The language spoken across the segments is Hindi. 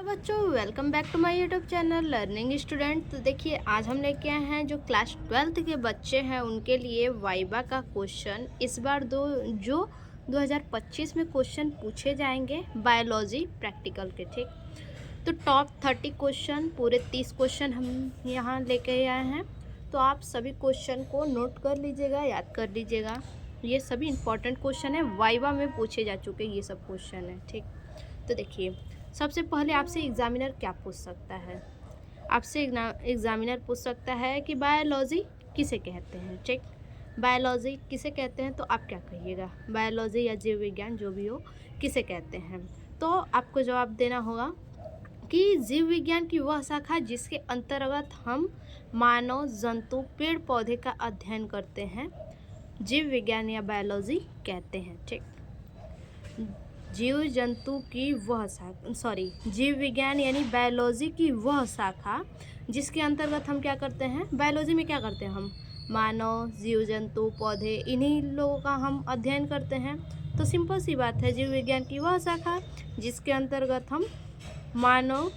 हेलो बच्चों, welcome back to my YouTube channel learning student. तो देखिए, आज हम लेके आए हैं जो क्लास 12th के बच्चे हैं उनके लिए वाइवा का क्वेश्चन। इस बार जो 2025 में क्वेश्चन पूछे जाएंगे बायोलॉजी प्रैक्टिकल के, ठीक। तो टॉप 30 क्वेश्चन, पूरे 30 क्वेश्चन हम यहाँ लेके आए हैं। तो आप सभी क्वेश्चन को नोट कर लीजिएगा, याद कर लीजिएगा। ये सभी इंपॉर्टेंट क्वेश्चन है, वाइवा में पूछे जा चुके ये सब क्वेश्चन है, ठीक। तो देखिए, सबसे पहले आपसे एग्जामिनर क्या पूछ सकता है। आपसे एग्जामिनर पूछ सकता है कि बायोलॉजी किसे कहते हैं, ठीक। बायोलॉजी किसे कहते हैं, तो आप क्या कहिएगा, बायोलॉजी या जीव विज्ञान जो भी हो किसे कहते हैं। तो आपको जवाब देना होगा कि जीव विज्ञान की वह शाखा जिसके अंतर्गत हम मानव, जंतु, पेड़ पौधे का अध्ययन करते हैं, जीव विज्ञान या बायोलॉजी कहते हैं, ठीक। जीव जंतु की वह शाखा, जीव विज्ञान यानी बायोलॉजी की वह शाखा जिसके अंतर्गत हम क्या करते हैं, बायोलॉजी में क्या करते हैं हम, मानव, जीव जंतु, पौधे, इन्हीं लोगों का हम अध्ययन करते हैं। तो सिंपल सी बात है, जीव विज्ञान की वह शाखा जिसके अंतर्गत हम मानव,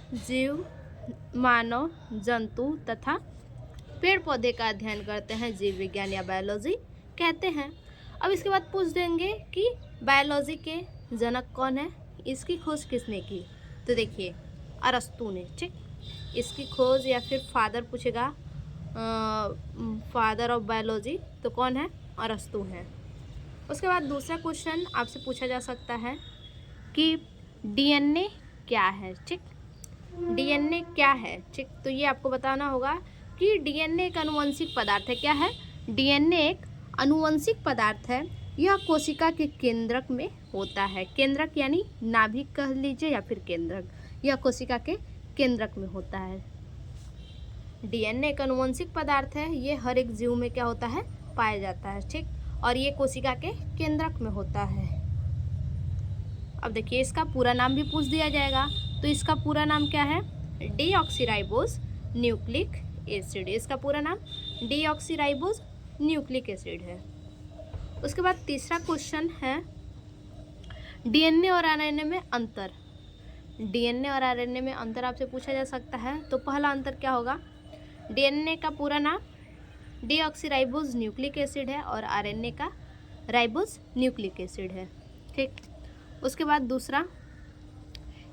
जंतु तथा पेड़ पौधे का अध्ययन करते हैं, जीव विज्ञान या बायोलॉजी कहते हैं। अब इसके बाद पूछ देंगे कि बायोलॉजी के जनक कौन है, इसकी खोज किसने की। तो देखिए, अरस्तु ने, ठीक। इसकी खोज या फिर फादर पूछेगा, फादर ऑफ बायोलॉजी, तो कौन है, अरस्तु है। उसके बाद दूसरा क्वेश्चन आपसे पूछा जा सकता है कि डीएनए क्या है, ठीक। डीएनए क्या है, ठीक। तो ये आपको बताना होगा कि डीएनए एक आनुवंशिक पदार्थ है। क्या है, डीएनए एक आनुवंशिक पदार्थ है। यह कोशिका के केंद्रक में होता है। केंद्रक यानी नाभिक कह लीजिए या फिर केंद्रक, यह कोशिका के केंद्रक में होता है। डीएनए एक आनुवंशिक पदार्थ है, ये हर एक जीव में क्या होता है, पाया जाता है, ठीक। और ये कोशिका के केंद्रक में होता है। अब देखिए, इसका पूरा नाम भी पूछ दिया जाएगा। तो इसका पूरा नाम क्या है, डीऑक्सीराइबोस न्यूक्लिक एसिड। इसका पूरा नाम डीऑक्सीराइबोस न्यूक्लिक एसिड है। उसके बाद तीसरा क्वेश्चन है डीएनए और आरएनए में अंतर। डीएनए और आरएनए में अंतर आपसे पूछा जा सकता है। तो पहला अंतर क्या होगा, डीएनए का पूरा नाम डीऑक्सीराइबोस न्यूक्लिक एसिड है और आरएनए का राइबोस न्यूक्लिक एसिड है, ठीक। उसके बाद दूसरा,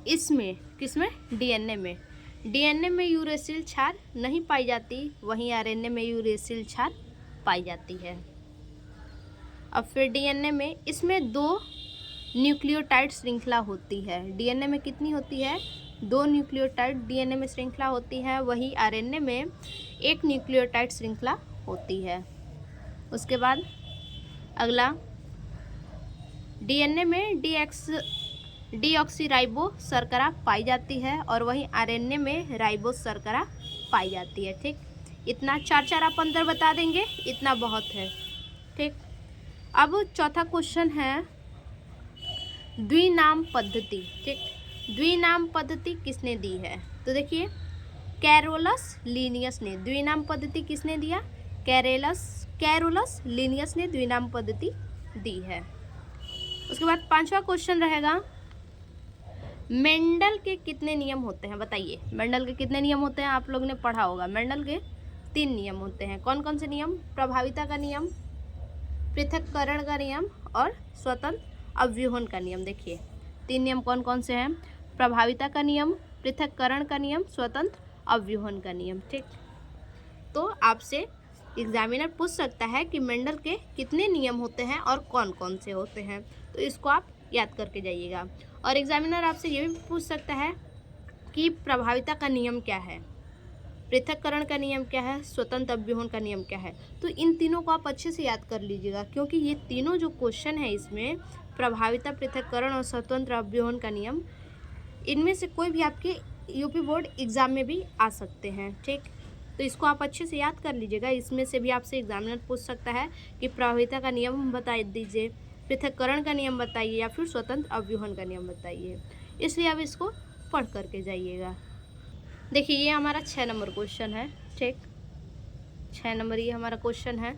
इसमें किसमें, डीएनए में यूरेसिल क्षार नहीं पाई जाती, वहीं आरएनए में यूरेसिल क्षार पाई जाती है। अब फिर डीएनए में इसमें 2 न्यूक्लियोटाइड श्रृंखला होती है। डीएनए में कितनी होती है, 2 न्यूक्लियोटाइड डीएनए में श्रृंखला होती है, वही आरएनए में 1 न्यूक्लियोटाइड श्रृंखला होती है। उसके बाद अगला, डीएनए में डीऑक्सीराइबो शर्करा पाई जाती है और वहीं आरएनए में राइबोस शर्करा पाई जाती है, ठीक। इतना 4 आप अंतर बता देंगे, इतना बहुत है, ठीक। अब चौथा क्वेश्चन है द्विनाम पद्धति, ठीक। द्विनाम पद्धति किसने दी है। तो देखिए, कैरोलस लीनियस ने द्विनाम पद्धति किसने दिया, कैरोलस लीनियस ने द्विनाम पद्धति दी है। उसके बाद 5वां क्वेश्चन रहेगा, मेंडल के कितने नियम होते हैं, बताइए। मेंडल के कितने नियम होते हैं, आप लोग ने पढ़ा होगा। मेंडल के 3 नियम होते हैं। कौन कौन से नियम, प्रभाविता का नियम, पृथक्करण का नियम और स्वतंत्र अव्यूहन का नियम। देखिए, 3 नियम कौन कौन से हैं, प्रभाविता का नियम, पृथक्करण का नियम, स्वतंत्र अव्यूहन का नियम, ठीक। तो आपसे एग्जामिनर पूछ सकता है कि मेंडल के कितने नियम होते हैं और कौन कौन से होते हैं। तो इसको आप याद करके जाइएगा। और एग्जामिनर आपसे ये भी पूछ सकता है कि प्रभाविता का नियम क्या है, पृथक्करण का नियम क्या है, स्वतंत्र अव्यूहन का नियम क्या है। तो इन तीनों को आप अच्छे से याद कर लीजिएगा, क्योंकि ये तीनों जो क्वेश्चन है इसमें, प्रभाविता, पृथक्करण और स्वतंत्र अव्यूहन का नियम, इनमें से कोई भी आपके यूपी बोर्ड एग्जाम में भी आ सकते हैं, ठीक। तो इसको आप अच्छे से याद कर लीजिएगा। इसमें से भी आपसे एग्जामिनर पूछ सकता है कि प्रभाविता का नियम बता दीजिए, पृथक्करण का नियम बताइए या फिर स्वतंत्र अव्यूहन का नियम बताइए। इसलिए आप इसको पढ़ करके जाइएगा। देखिए, ये हमारा 6 नंबर क्वेश्चन है, ठीक। 6 नंबर ये हमारा क्वेश्चन है,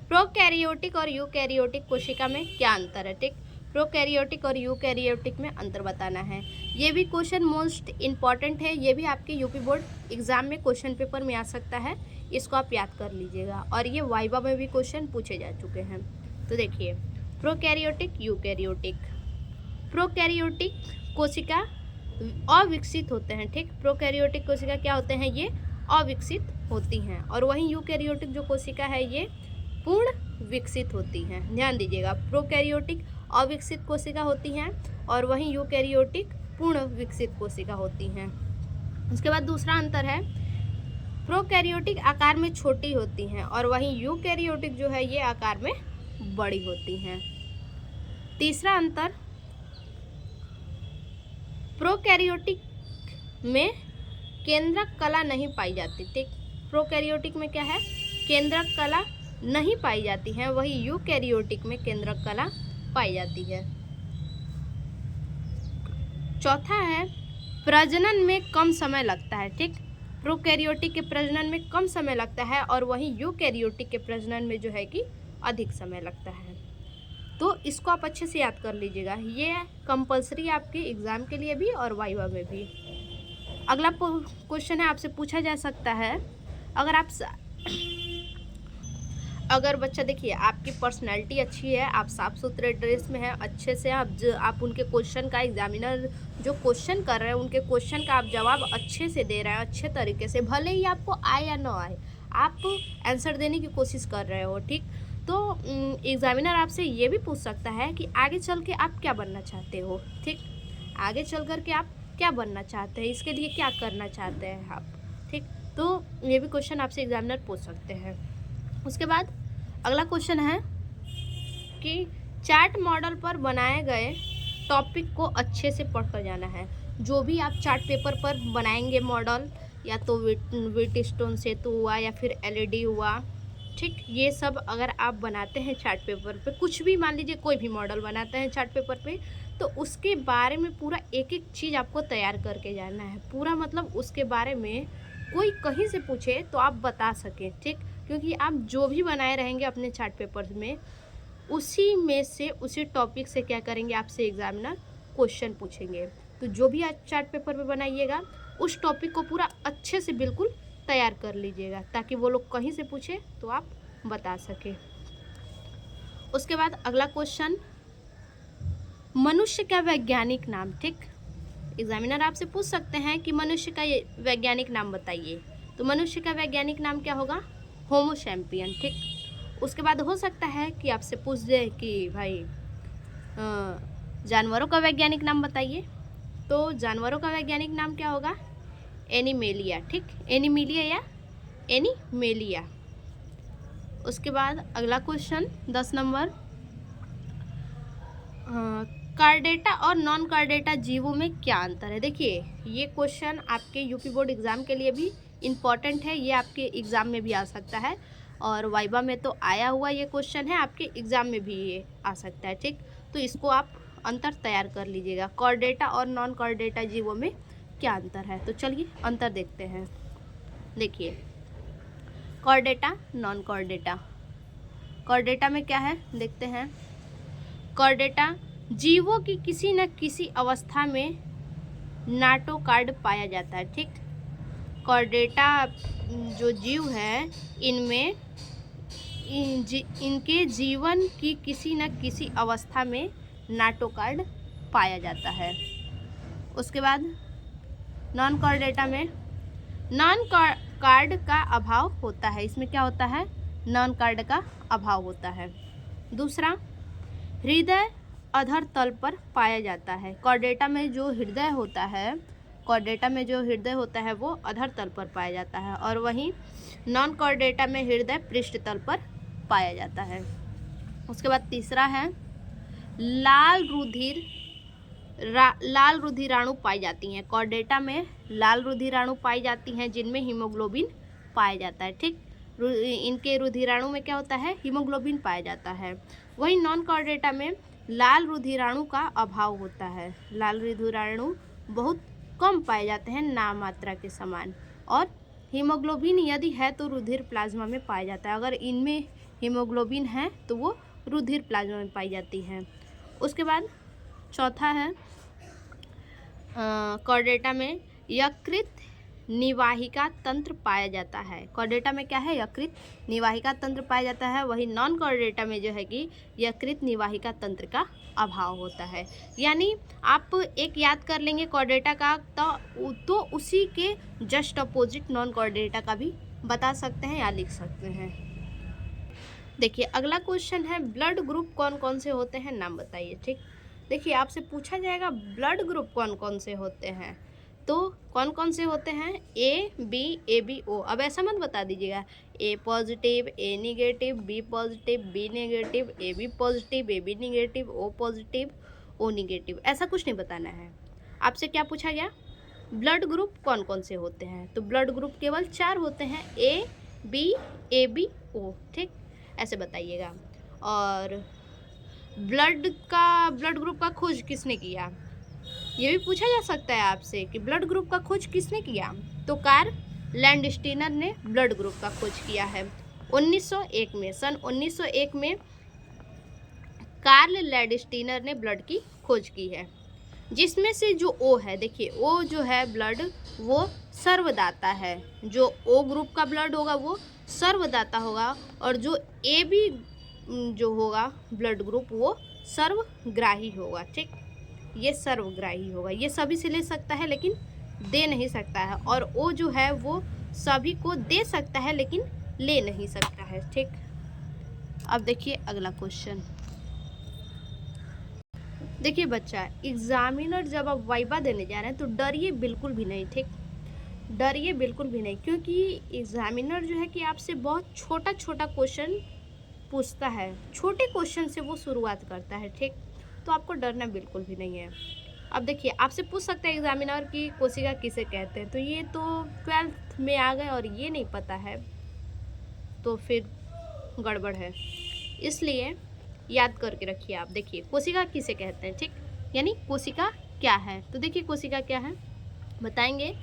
प्रोकैरियोटिक और यूकैरियोटिक कोशिका में क्या अंतर है, ठीक। प्रोकैरियोटिक और यूकैरियोटिक में अंतर बताना है। ये भी क्वेश्चन मोस्ट इम्पॉर्टेंट है, ये भी आपके यूपी बोर्ड एग्जाम में क्वेश्चन पेपर में आ सकता है, इसको आप याद कर लीजिएगा। और ये वाइवा में भी क्वेश्चन पूछे जा चुके हैं। तो देखिए, प्रोकैरियोटिक यूकैरियोटिक। प्रोकैरियोटिक कोशिका अविकसित होते हैं, ठीक। प्रोकैरियोटिक कोशिका क्या होते हैं, ये अविकसित होती हैं, और वहीं यूकैरियोटिक जो कोशिका है ये पूर्ण विकसित होती हैं। ध्यान दीजिएगा, प्रोकैरियोटिक अविकसित कोशिका होती हैं और वहीं यूकैरियोटिक पूर्ण विकसित कोशिका होती हैं। उसके बाद दूसरा अंतर है, प्रोकैरियोटिक आकार में छोटी होती हैं और वहीं यूकैरियोटिक जो है ये आकार में बड़ी होती हैं। तीसरा अंतर, प्रोकैरियोटिक में केंद्रक कला नहीं पाई जाती, ठीक। प्रोकैरियोटिक में क्या है, केंद्रक कला नहीं पाई जाती है, वही यूकैरियोटिक में केंद्रक कला पाई जाती है। चौथा है, प्रजनन में कम समय लगता है, ठीक। प्रोकैरियोटिक के प्रजनन में कम समय लगता है और वहीं यूकैरियोटिक के प्रजनन में जो है कि अधिक समय लगता है। तो इसको आप अच्छे से याद कर लीजिएगा, ये कंपलसरी आपके एग्जाम के लिए भी और वाइवा में भी। अगला क्वेश्चन है, आपसे पूछा जा सकता है, अगर बच्चा, देखिए आपकी पर्सनैलिटी अच्छी है, आप साफ सुथरे ड्रेस में हैं, अच्छे से आप उनके क्वेश्चन का, एग्जामिनर जो क्वेश्चन कर रहे हैं उनके क्वेश्चन का आप जवाब अच्छे से दे रहे हैं, अच्छे तरीके से, भले ही आपको आए या ना आए, आप आंसर देने की कोशिश कर रहे हो, ठीक। तो एग्जामिनर आपसे ये भी पूछ सकता है कि आगे चल के आप क्या बनना चाहते हो, ठीक। आगे चल कर के आप क्या बनना चाहते हैं, इसके लिए क्या करना चाहते हैं आप, ठीक। तो ये भी क्वेश्चन आपसे एग्जामिनर पूछ सकते हैं। उसके बाद अगला क्वेश्चन है कि चार्ट मॉडल पर बनाए गए टॉपिक को अच्छे से पढ़कर जाना है। जो भी आप चार्ट पेपर पर बनाएंगे मॉडल, या तो व्हीटस्टोन सेतु हुआ या फिर एलईडी हुआ, ठीक। ये सब अगर आप बनाते हैं चार्ट पेपर पे, कुछ भी मान लीजिए कोई भी मॉडल बनाते हैं चार्ट पेपर पे, तो उसके बारे में पूरा एक एक चीज़ आपको तैयार करके जाना है पूरा, मतलब उसके बारे में कोई कहीं से पूछे तो आप बता सकें, ठीक। क्योंकि आप जो भी बनाए रहेंगे अपने चार्ट पेपर में, उसी में से, उसी टॉपिक से क्या करेंगे, आपसे एग्जामिनर क्वेश्चन पूछेंगे। तो जो भी आप चार्ट पेपर पे बनाइएगा उस टॉपिक को पूरा अच्छे से बिल्कुल तैयार कर लीजिएगा, ताकि वो लोग कहीं से पूछे तो आप बता सके। उसके बाद अगला क्वेश्चन, मनुष्य का वैज्ञानिक नाम, ठीक। एग्जामिनर आपसे पूछ सकते हैं कि मनुष्य का वैज्ञानिक नाम बताइए, तो मनुष्य का वैज्ञानिक नाम क्या होगा, होमो सैपियन, ठीक। उसके बाद हो सकता है कि आपसे पूछ दे कि भाई जानवरों का वैज्ञानिक नाम बताइए, तो जानवरों का वैज्ञानिक नाम क्या होगा, एनिमेलिया, ठीक। एनिमिलिया या एनिमेलिया। उसके बाद अगला क्वेश्चन 10 नंबर, कार्डेटा और नॉन कार्डेटा जीवों में क्या अंतर है। देखिए ये क्वेश्चन आपके यूपी बोर्ड एग्ज़ाम के लिए भी इम्पॉर्टेंट है, ये आपके एग्ज़ाम में भी आ सकता है और वाइवा में तो आया हुआ ये क्वेश्चन है, आपके एग्ज़ाम में भी ये आ सकता है, ठीक। तो इसको आप अंतर तैयार कर लीजिएगा, कार्डेटा और नॉन कार्डेटा जीवों में क्या अंतर है। तो चलिए अंतर देखते हैं। देखिए कार्डेटा, नॉन कार्डेटा। कार्डेटा में क्या है देखते हैं। कार्डेटा जीवों की किसी न किसी अवस्था में नाटोकार्ड पाया जाता है, ठीक। कार्डेटा जो जीव है इनमें इनके जीवन की किसी न किसी अवस्था में नाटोकार्ड पाया जाता है। उसके बाद नॉन कार्डेटा में नॉन कार्ड का अभाव होता है, इसमें क्या होता है, नॉन कार्ड का अभाव होता है। दूसरा, हृदय अधर तल पर पाया जाता है। कार्डेटा में जो हृदय होता है, कार्डेटा में जो हृदय होता है वो अधर तल पर पाया जाता है और वहीं नॉन कार्डेटा में हृदय पृष्ठ तल पर पाया जाता है। उसके बाद तीसरा है, लाल रुधिराणु पाई जाती हैं। कार्डेटा में लाल रुधिराणु पाई जाती हैं जिनमें हीमोग्लोबिन पाया जाता है, ठीक। इनके रुधिराणु में क्या होता है, हीमोग्लोबिन पाया जाता है। वहीं नॉन कार्डेटा में लाल रुधिराणु का अभाव होता है, लाल रुधिराणु बहुत कम पाए जाते हैं, नाम मात्रा के समान, और हीमोग्लोबिन यदि है तो रुधिर प्लाज्मा में पाया जाता है। अगर इनमें हीमोग्लोबिन है तो वो रुधिर प्लाज्मा में पाई जाती है। उसके बाद चौथा है, कॉर्डेटा में यकृत निवाहिका तंत्र पाया जाता है। कॉर्डेटा में क्या है? यकृत निवाहिका तंत्र पाया जाता है। वही नॉन कॉर्डेटा में जो है कि यकृत निवाहिका तंत्र का अभाव होता है। यानी आप एक याद कर लेंगे कॉर्डेटा का तो उसी के जस्ट अपोजिट नॉन कॉर्डेटा का भी बता सकते हैं या लिख सकते हैं। देखिए अगला क्वेश्चन है, ब्लड ग्रुप कौन कौन से होते हैं, नाम बताइए। ठीक, देखिए आपसे पूछा जाएगा ब्लड ग्रुप कौन कौन से होते हैं, तो कौन कौन से होते हैं? A B O. अब ऐसा मत बता दीजिएगा A positive, A negative, B positive, B negative, A B positive, A B negative, O positive, O negative, ऐसा कुछ नहीं बताना है। आपसे क्या पूछा गया? ब्लड ग्रुप कौन कौन से होते हैं, तो ब्लड ग्रुप केवल 4 होते हैं, ए बी ओ। ठीक, ऐसे बताइएगा। और ब्लड ग्रुप का खोज किसने किया, ये भी पूछा जा सकता है आपसे कि ब्लड ग्रुप का खोज किसने किया, तो कार्ल लैंडस्टीनर ने ब्लड ग्रुप का खोज किया है 1901 में। सन 1901 में कार्ल लैंडस्टीनर ने ब्लड की खोज की है, जिसमें से जो ओ है, देखिए ओ जो है ब्लड वो सर्वदाता है। जो ओ ग्रुप का ब्लड होगा वो सर्वदाता होगा, और जो ए बी जो होगा ब्लड ग्रुप वो सर्वग्राही होगा। ठीक, ये सर्वग्राही होगा, ये सभी से ले सकता है लेकिन दे नहीं सकता है, और ओ जो है वो सभी को दे सकता है लेकिन ले नहीं सकता है। ठीक, अब देखिए अगला क्वेश्चन। देखिए बच्चा, एग्जामिनर जब आप वाइवा देने जा रहे हैं तो डरिए बिल्कुल भी नहीं। ठीक, डरिए बिल्कुल भी नहीं, क्योंकि एग्जामिनर जो है कि आपसे बहुत छोटा छोटा क्वेश्चन पूछता है, छोटे क्वेश्चन से वो शुरुआत करता है। ठीक, तो आपको डरना बिल्कुल भी नहीं है। अब देखिए आपसे पूछ सकते हैं एग्जामिनर की कोशिका किसे कहते हैं, तो ये तो 12th में आ गए और ये नहीं पता है तो फिर गड़बड़ है, इसलिए याद करके रखिए आप। देखिए कोशिका किसे कहते हैं, ठीक, यानी कोशिका क्या है, तो देखिए कोशिका क्या है, बताएंगे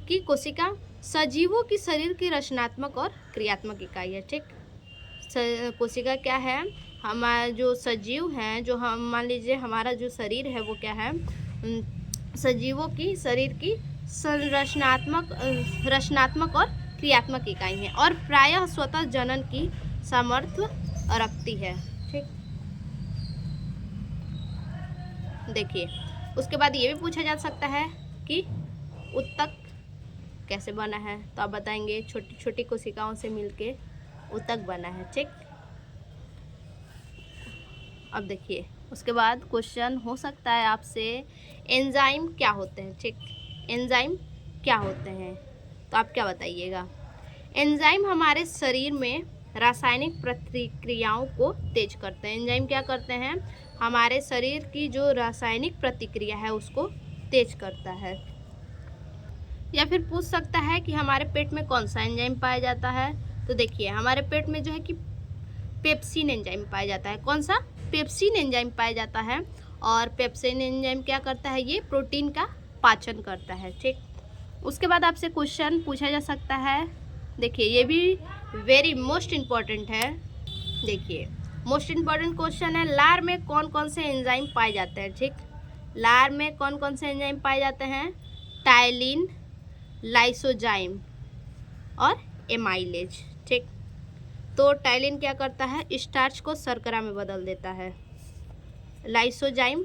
कि कोशिका सजीवों की शरीर की रचनात्मक और क्रियात्मक इकाई है। ठीक, कोशिका क्या है? हमारा जो सजीव हैं, जो हम मान लीजिए हमारा जो शरीर है वो क्या है? सजीवों की शरीर की रचनात्मक और क्रियात्मक इकाई है, और प्रायः स्वतः जनन की सामर्थ्य रखती है। ठीक, देखिए उसके बाद ये भी पूछा जा सकता है कि उत्तक कैसे बना है, तो आप बताएंगे छोटी छोटी कोशिकाओं से मिलके उत्तक बना है। ठीक, अब देखिए उसके बाद क्वेश्चन हो सकता है आपसे एंजाइम क्या होते हैं। ठीक, एंजाइम क्या होते हैं, तो आप क्या बताइएगा? एंजाइम हमारे शरीर में रासायनिक प्रतिक्रियाओं को तेज करते हैं। एंजाइम क्या करते हैं? हमारे शरीर की जो रासायनिक प्रतिक्रिया है उसको तेज करता है। या फिर पूछ सकता है कि हमारे पेट में कौन सा एंजाइम पाया जाता है, तो देखिए हमारे पेट में जो है कि पेप्सिन एंजाइम पाया जाता है। कौन सा? पेप्सिन एंजाइम पाया जाता है, और पेप्सिन एंजाइम क्या करता है? ये प्रोटीन का पाचन करता है। ठीक, उसके बाद आपसे क्वेश्चन पूछा जा सकता है, देखिए ये भी वेरी मोस्ट इम्पॉर्टेंट है। देखिए मोस्ट इम्पॉर्टेंट क्वेश्चन है, लार में कौन कौन से एंजाइम पाए जाते हैं। ठीक, लार में कौन कौन से एंजाइम पाए जाते हैं? टाइलिन, लाइसोजाइम और एमाइलेज। ठीक, तो टाइलिन क्या करता है? स्टार्च को शर्करा में बदल देता है। लाइसोजाइम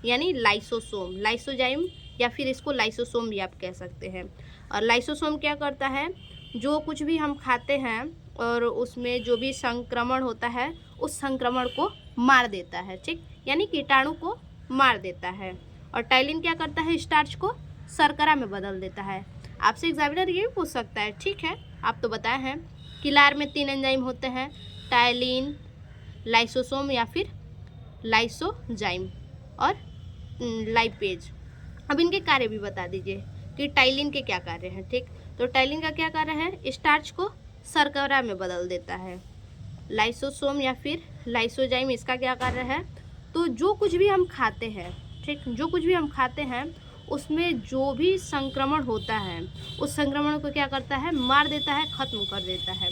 यानी लाइसोसोम, लाइसोजाइम या फिर इसको लाइसोसोम भी आप कह सकते हैं। और लाइसोसोम क्या करता है? जो कुछ भी हम खाते हैं और उसमें जो भी संक्रमण होता है उस संक्रमण को मार देता है। ठीक, यानी कीटाणु को मार देता है। और टाइलिन क्या करता है? स्टार्च को शर्करा में बदल देता है। आपसे एग्जामिनर ये भी पूछ सकता है, ठीक है आप तो बताए हैं कि लार में 3 एंजाइम होते हैं, टाइलिन, लाइसोसोम या फिर लाइसोजाइम और लाइपेज। अब इनके कार्य भी बता दीजिए कि टाइलिन के क्या कार्य हैं। ठीक, तो टाइलिन का क्या कार्य है? स्टार्च को शर्करा में बदल देता है। लाइसोसोम या फिर लाइसोजाइम इसका क्या कार्य है? तो जो कुछ भी हम खाते हैं, ठीक, जो कुछ भी हम खाते हैं उसमें जो भी संक्रमण होता है उस संक्रमण को क्या करता है? मार देता है, खत्म कर देता है।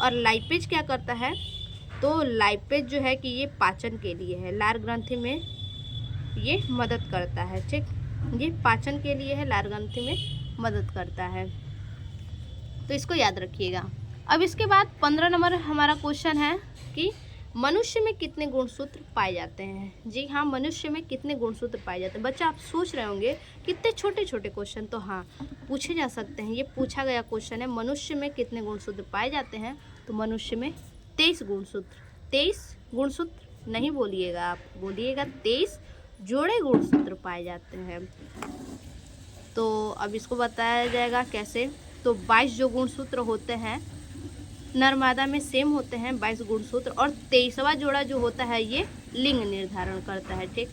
और लाइपेज क्या करता है? तो लाइपेज जो है कि ये पाचन के लिए है, लार ग्रंथि में ये मदद करता है। ठीक, ये पाचन के लिए है, लार ग्रंथि में मदद करता है, तो इसको याद रखिएगा। अब इसके बाद 15 नंबर हमारा क्वेश्चन है कि मनुष्य में कितने गुणसूत्र पाए जाते हैं। जी हाँ, मनुष्य में कितने गुणसूत्र पाए जाते हैं। बच्चा आप सोच रहे होंगे कितने छोटे छोटे क्वेश्चन, तो हाँ पूछे जा सकते हैं। ये पूछा गया क्वेश्चन है, मनुष्य में कितने गुणसूत्र पाए जाते हैं। तो मनुष्य में 23 गुणसूत्र, 23 गुणसूत्र नहीं बोलिएगा आप, बोलिएगा 23 जोड़े गुणसूत्र पाए जाते हैं। तो अब इसको बताया जाएगा कैसे। तो 22 जो गुणसूत्र होते हैं नर मादा में सेम होते हैं 22 गुणसूत्र, और 23वां जोड़ा जो होता है ये लिंग निर्धारण करता है, ठीक,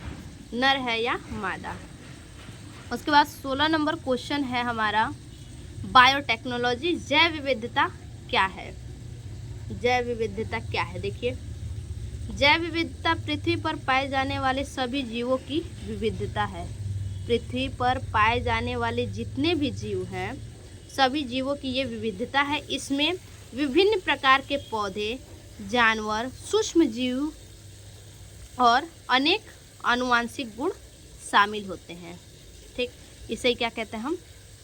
नर है या मादा। उसके बाद 16 नंबर क्वेश्चन है हमारा बायोटेक्नोलॉजी, जैव विविधता क्या है। जैव विविधता क्या है, देखिए जैव विविधता पृथ्वी पर पाए जाने वाले सभी जीवों की विविधता है। पृथ्वी पर पाए जाने वाले जितने भी जीव हैं सभी जीवों की ये विविधता है। इसमें विभिन्न प्रकार के पौधे, जानवर, सूक्ष्म जीव और अनेक आनुवांशिक गुण शामिल होते हैं, ठीक। इसे क्या कहते हैं हम,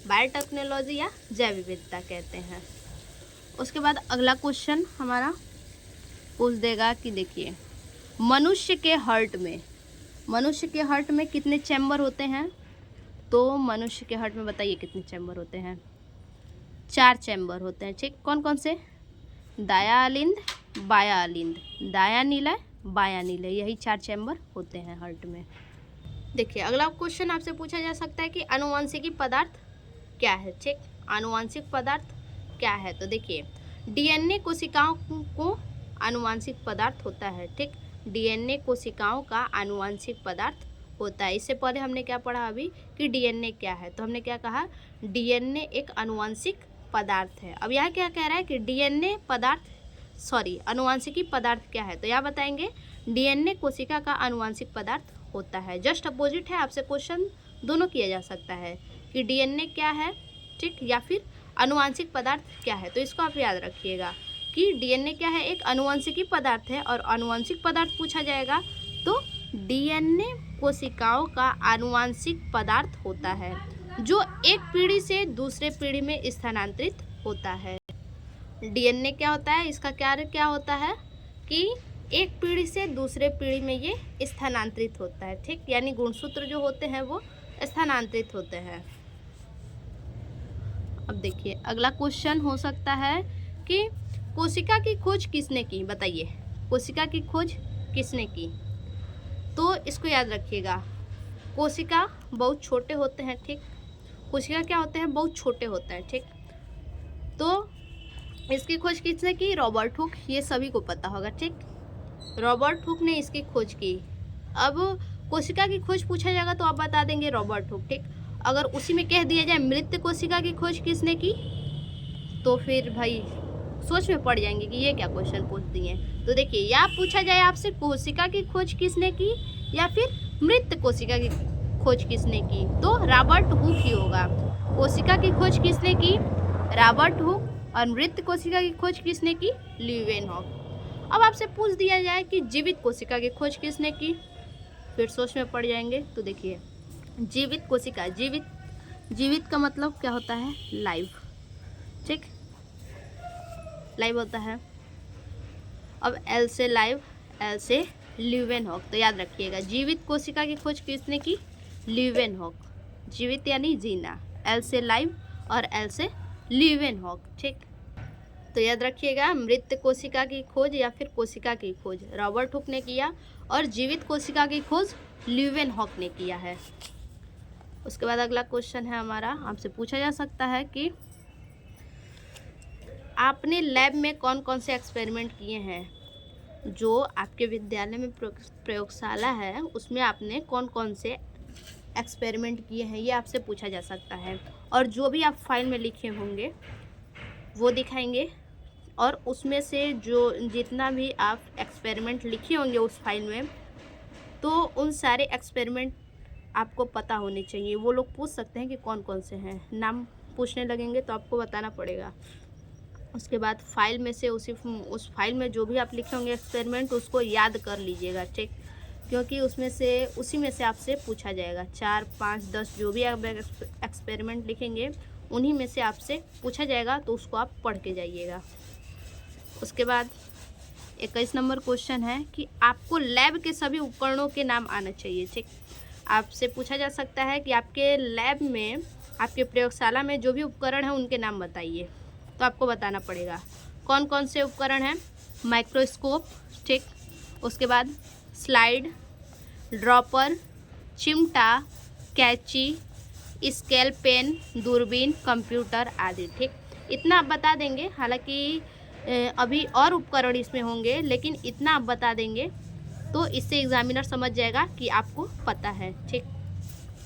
बायोटेक्नोलॉजी या जैव विविधता कहते हैं। उसके बाद अगला क्वेश्चन हमारा पूछ देगा कि देखिए मनुष्य के हार्ट में कितने चैम्बर होते हैं। तो मनुष्य के हार्ट में बताइए कितने चैम्बर होते हैं। 4 चैम्बर होते हैं, ठीक। कौन कौन से, दाया अलिंद, बाया अलिंद, दाया नीलय, बाया नीलय, यही 4 चैम्बर होते हैं हार्ट में। देखिए अगला क्वेश्चन आपसे पूछा जा सकता है कि आनुवंशिकी पदार्थ क्या है, ठीक। आनुवंशिक पदार्थ क्या है, तो देखिए डीएनए कोशिकाओं को आनुवंशिक पदार्थ होता है, ठीक। डीएनए कोशिकाओं का आनुवंशिक पदार्थ होता है। इससे पहले हमने क्या पढ़ा अभी कि डीएनए क्या है, तो हमने क्या कहा, डीएनए एक आनुवंशिक पदार्थ है। अब यहाँ क्या कह रहा है कि डीएनए आनुवंशिकी पदार्थ क्या है, तो यहाँ बताएंगे डीएनए कोशिका का आनुवंशिक पदार्थ होता है। जस्ट अपोजिट है, आपसे क्वेश्चन दोनों किया जा सकता है कि डीएनए क्या है, ठीक, या फिर आनुवंशिक पदार्थ क्या है। तो इसको आप याद रखिएगा कि डीएनए क्या है, एक आनुवंशिकी पदार्थ है, और आनुवंशिक पदार्थ पूछा जाएगा तो डीएनए कोशिकाओं का आनुवंशिक पदार्थ होता है जो एक पीढ़ी से दूसरे पीढ़ी में स्थानांतरित होता है। डीएनए क्या होता है, इसका कार्य क्या होता है कि एक पीढ़ी से दूसरे पीढ़ी में ये स्थानांतरित होता है, ठीक, यानी गुणसूत्र जो होते हैं वो स्थानांतरित होते हैं। अब देखिए अगला क्वेश्चन हो सकता है कि कोशिका की खोज किसने की, बताइए कोशिका की खोज किसने की। तो इसको याद रखिएगा, कोशिका बहुत छोटे होते हैं, ठीक। कोशिका क्या होते हैं, बहुत छोटे होते हैं, ठीक। तो इसकी खोज किसने की, रॉबर्ट हुक, ये सभी को पता होगा, ठीक। रॉबर्ट हुक ने इसकी खोज की। अब कोशिका की खोज पूछा जाएगा तो आप बता देंगे रॉबर्ट हुक, ठीक। अगर उसी में कह दिया जाए मृत कोशिका की खोज किसने की, तो फिर भाई सोच में पड़ जाएंगे कि ये क्या क्वेश्चन पूछ दिए। तो देखिए या पूछा जाए आपसे कोशिका की खोज किसने की या फिर मृत कोशिका की खोज किसने की, तो रॉबर्ट हुक ही होगा। कोशिका की खोज किसने की, रॉबर्ट हुक, और मृत कोशिका की खोज किसने की, लीवेनहॉक। अब आपसे पूछ दिया जाए कि जीवित कोशिका की खोज किसने की, फिर सोच में पड़ जाएंगे। तो देखिए जीवित कोशिका, जीवित का मतलब क्या होता है, लाइव, ठीक, लाइव होता है। अब एल से लाइव, एल से लीवेनहॉक, तो याद रखिएगा जीवित कोशिका की खोज किसने की, लीवेनहॉक, जीवित यानी जीना, एल से लाइव और एल से लीवेनहॉक, ठीक। तो याद रखिएगा मृत कोशिका की खोज या फिर कोशिका की खोज रॉबर्ट हुक ने किया, और जीवित कोशिका की खोज लीवेनहॉक ने किया है। उसके बाद अगला क्वेश्चन है हमारा, आपसे पूछा जा सकता है कि आपने लैब में कौन कौन से एक्सपेरिमेंट किए हैं। जो आपके विद्यालय में प्रयोगशाला है उसमें आपने कौन कौन से एक्सपेरिमेंट किए हैं, ये आपसे पूछा जा सकता है। और जो भी आप फाइल में लिखे होंगे वो दिखाएंगे, और उसमें से जो जितना भी आप एक्सपेरिमेंट लिखे होंगे उस फाइल में, तो उन सारे एक्सपेरिमेंट आपको पता होने चाहिए। वो लोग पूछ सकते हैं कि कौन कौन से हैं, नाम पूछने लगेंगे तो आपको बताना पड़ेगा। उसके बाद फाइल में से उस फाइल में जो भी आप लिखे होंगे एक्सपेरिमेंट उसको याद कर लीजिएगा, ठीक। क्योंकि उसी में से आपसे पूछा जाएगा। 4, 5, 10 जो भी आप एक्सपेरिमेंट लिखेंगे उन्हीं में से आपसे पूछा जाएगा, तो उसको आप पढ़ के जाइएगा। उसके बाद 21 नंबर क्वेश्चन है कि आपको लैब के सभी उपकरणों के नाम आना चाहिए। ठीक, आपसे पूछा जा सकता है कि आपके लैब में, आपके प्रयोगशाला में जो भी उपकरण है उनके नाम बताइए। तो आपको बताना पड़ेगा कौन कौन से उपकरण हैं। माइक्रोस्कोप, ठीक, उसके बाद स्लाइड, ड्रॉपर, चिमटा, कैंची, स्केल पेन, दूरबीन, कंप्यूटर आदि। ठीक, इतना आप बता देंगे। हालांकि अभी और उपकरण इसमें होंगे, लेकिन इतना आप बता देंगे तो इससे एग्जामिनर समझ जाएगा कि आपको पता है। ठीक,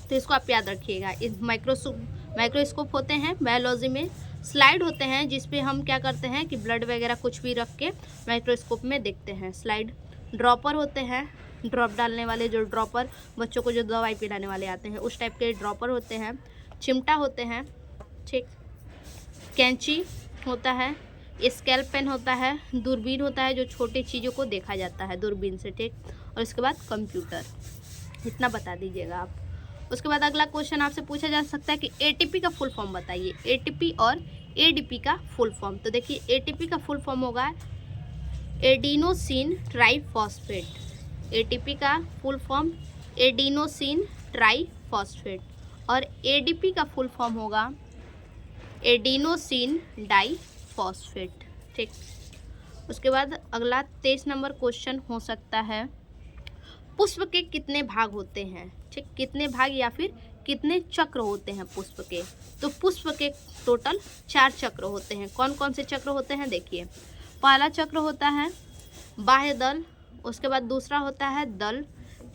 तो इसको आप याद रखिएगा। इस माइक्रोस्कोप होते हैं बायोलॉजी में। स्लाइड होते हैं जिस पे हम क्या करते हैं कि ब्लड वगैरह कुछ भी रख के माइक्रोस्कोप में देखते हैं, स्लाइड। ड्रॉपर होते हैं, ड्रॉप डालने वाले, जो ड्रॉपर बच्चों को जो दवाई पिलाने वाले आते हैं उस टाइप के ड्रॉपर होते हैं। चिमटा होते हैं, ठीक, कैंची होता है, स्केल पेन होता है, दूरबीन होता है जो छोटी चीज़ों को देखा जाता है दूरबीन से। ठीक, और इसके बाद कंप्यूटर। इतना बता दीजिएगा आप। उसके बाद अगला क्वेश्चन आपसे पूछा जा सकता है कि एटीपी का फुल फॉर्म बताइए। एटीपी और एडीपी का फुल फॉर्म। तो देखिए, एटीपी का फुल फॉर्म होगा एडिनोसिन ट्राइफॉस्फेट। एटीपी का फुल फॉर्म एडिनोसिन ट्राइफॉस्फेट। और एडीपी का फुल फॉर्म होगा एडिनोसिन डाइफॉस्फेट। ठीक, उसके बाद अगला 23 नंबर क्वेश्चन हो सकता है, पुष्प के कितने भाग होते हैं। ठीक, कितने भाग या फिर कितने चक्र होते हैं पुष्प के। तो पुष्प के टोटल 4 चक्र होते हैं। कौन कौन से चक्र होते हैं देखिए। पहला चक्र होता है बाह्य दल, उसके बाद दूसरा होता है दल,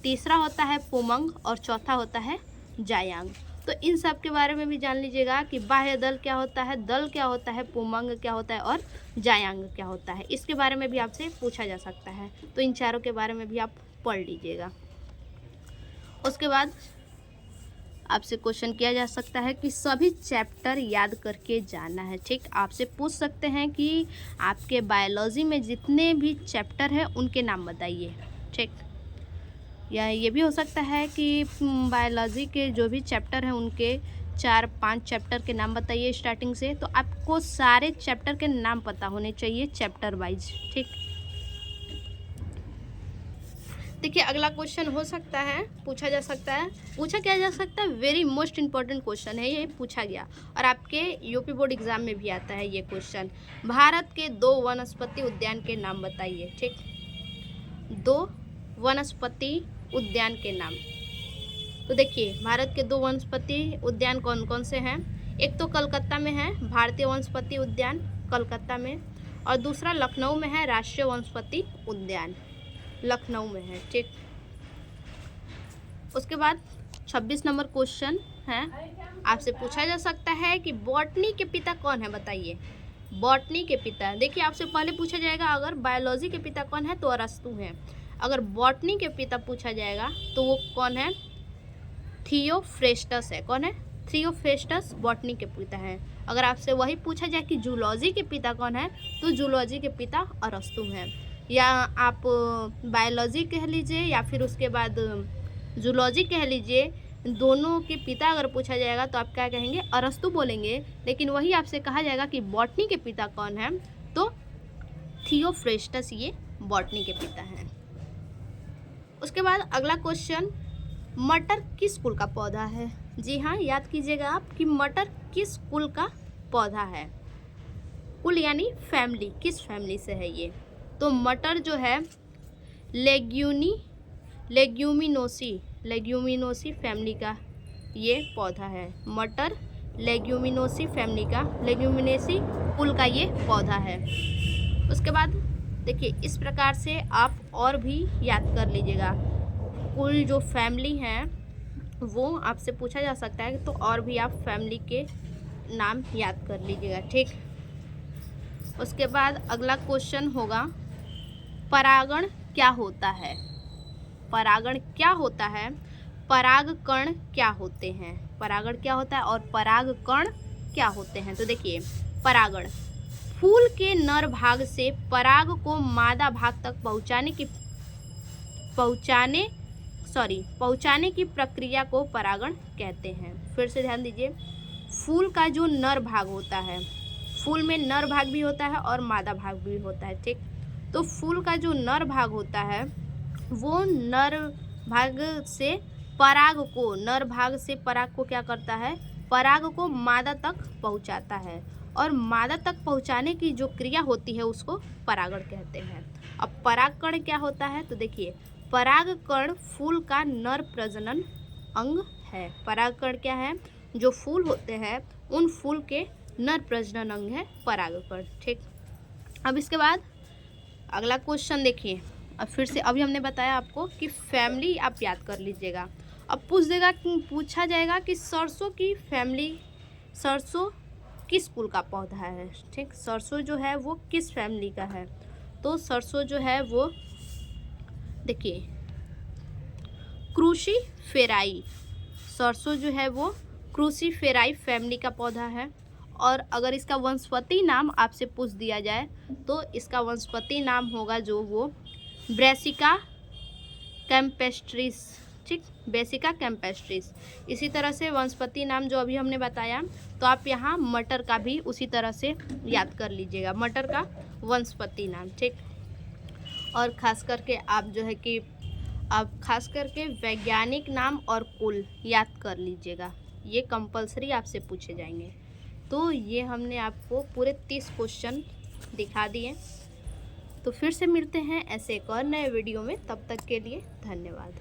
तीसरा होता है पुमंग और चौथा होता है जायांग। तो इन सब के बारे में भी जान लीजिएगा कि बाह्य दल क्या होता है, दल क्या होता है, पुमंग क्या होता है और जायांग क्या होता है। इसके बारे में भी आपसे पूछा जा सकता है, तो इन चारों के बारे में भी आप पढ़ लीजिएगा। उसके बाद आपसे क्वेश्चन किया जा सकता है कि सभी चैप्टर याद करके जाना है। ठीक, आपसे पूछ सकते हैं कि आपके बायोलॉजी में जितने भी चैप्टर हैं उनके नाम बताइए। ठीक, या ये भी हो सकता है कि बायोलॉजी के जो भी चैप्टर हैं उनके 4-5 चैप्टर के नाम बताइए स्टार्टिंग से। तो आपको सारे चैप्टर के नाम पता होने चाहिए चैप्टर वाइज। ठीक, देखिए अगला क्वेश्चन हो सकता है, पूछा क्या जा सकता है, वेरी मोस्ट इम्पॉर्टेंट क्वेश्चन है ये, पूछा गया और आपके यूपी बोर्ड एग्जाम में भी आता है ये क्वेश्चन। भारत के 2 वनस्पति उद्यान के नाम बताइए। ठीक, 2 वनस्पति उद्यान के नाम। तो देखिए, भारत के 2 वनस्पति उद्यान कौन कौन से हैं। एक तो कलकत्ता में है भारतीय वनस्पति उद्यान, कलकत्ता में, और दूसरा लखनऊ में है राष्ट्रीय वनस्पति उद्यान, लखनऊ में है। ठीक, उसके बाद 26 नंबर क्वेश्चन है, आपसे पूछा जा सकता है कि बॉटनी के पिता कौन है बताइए। बॉटनी के पिता, देखिए आपसे पहले पूछा जाएगा अगर बायोलॉजी के पिता कौन है तो अरस्तु हैं। अगर बॉटनी के पिता पूछा जाएगा तो वो कौन है, थियोफ्रेस्टस है। कौन है, थियोफ्रेस्टस बॉटनी के पिता हैं। अगर आपसे वही पूछा जाए कि जूलॉजी के पिता कौन है तो जूलॉजी के पिता अरस्तु हैं। या आप बायोलॉजी कह लीजिए या फिर उसके बाद जूलॉजी कह लीजिए, दोनों के पिता अगर पूछा जाएगा तो आप क्या कहेंगे, अरस्तु बोलेंगे। लेकिन वही आपसे कहा जाएगा कि बॉटनी के पिता कौन है तो थियोफ्रेस्टस ये बॉटनी के पिता हैं। उसके बाद अगला क्वेश्चन, मटर किस कुल का पौधा है। जी हाँ, याद कीजिएगा आप कि मटर किस कुल का पौधा है। कुल यानी फैमिली, किस फैमिली से है ये। तो मटर जो है लेग्यूमिनोसी फैमिली का ये पौधा है। मटर लेग्यूमिनोसी फैमिली का, लेग्यूमिनेसी कुल का ये पौधा है। उसके बाद देखिए, इस प्रकार से आप और भी याद कर लीजिएगा। कुल जो फैमिली हैं वो आपसे पूछा जा सकता है, तो और भी आप फैमिली के नाम याद कर लीजिएगा। ठीक, उसके बाद अगला क्वेश्चन होगा, परागण क्या होता है। परागण क्या होता है, परागकण क्या होते हैं। परागण क्या होता है और परागकण क्या होते हैं। तो देखिए, परागण फूल के नर भाग से पराग को मादा भाग तक पहुंचाने की पहुँचाने की प्रक्रिया को परागण कहते हैं। फिर से ध्यान दीजिए, फूल का जो नर भाग होता है, फूल में नर भाग भी होता है और मादा भाग भी होता है, ठीक। तो फूल का जो नर भाग होता है वो नर भाग से पराग को क्या करता है, पराग को मादा तक पहुंचाता है, और मादा तक पहुंचाने की जो क्रिया होती है उसको परागण कहते हैं। अब परागकण क्या होता है, तो देखिए परागकण फूल का नर प्रजनन अंग है। परागकण क्या है, जो फूल होते हैं उन फूल के नर प्रजनन अंग है परागकण, ठीक। अब इसके बाद अगला क्वेश्चन देखिए। अब फिर से अभी हमने बताया आपको कि फैमिली आप याद कर लीजिएगा। अब पूछा जाएगा कि सरसों की फैमिली, सरसों किस कुल का पौधा है, ठीक। सरसों जो है वो किस फैमिली का है, तो सरसों जो है वो देखिए क्रूसीफेराई, सरसों जो है वो क्रूसीफेराई फैमिली का पौधा है। और अगर इसका वनस्पति नाम आपसे पूछ दिया जाए तो इसका वनस्पति नाम होगा जो वो ब्रैसिका कैम्पेस्ट्रिस, ठीक, ब्रैसिका कैम्पेस्ट्रिस। इसी तरह से वनस्पति नाम जो अभी हमने बताया, तो आप यहाँ मटर का भी उसी तरह से याद कर लीजिएगा, मटर का वनस्पति नाम, ठीक। और खास करके आप जो है कि आप खास करके वैज्ञानिक नाम और कुल याद कर लीजिएगा, ये कंपलसरी आपसे पूछे जाएंगे। तो ये हमने आपको पूरे 30 क्वेश्चन दिखा दिए। तो फिर से मिलते हैं ऐसे एक और नए वीडियो में, तब तक के लिए धन्यवाद।